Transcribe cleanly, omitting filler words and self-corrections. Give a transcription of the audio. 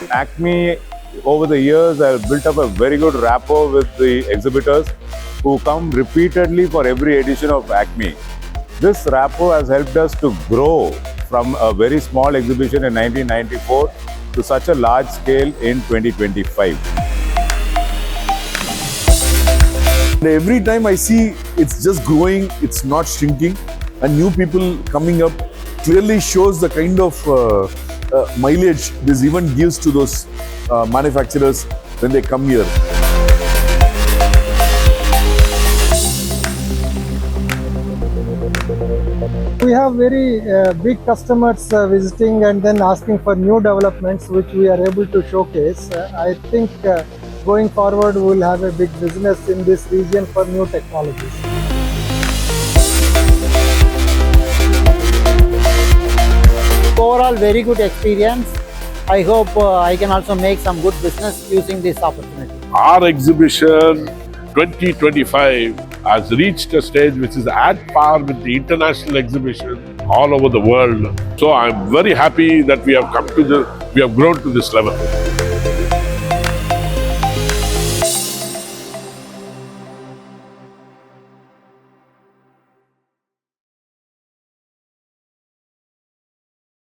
Acmee, over the years, have built up a very good rapport with the exhibitors who come repeatedly for every edition of Acmee. This rapport has helped us to grow from a very small exhibition in 1994 to such a large scale in 2025. And every time I see it's just growing, it's not shrinking, and new people coming up clearly shows the kind of mileage this even gives to those manufacturers when they come here. We have very big customers visiting and then asking for new developments which we are able to showcase. I think going forward we will have a big business in this region for new technologies. Overall, very good experience. I hope I can also make some good business using this opportunity. Our exhibition 2025 has reached a stage which is at par with the international exhibition all over the world. So I'm very happy that we have grown to this level.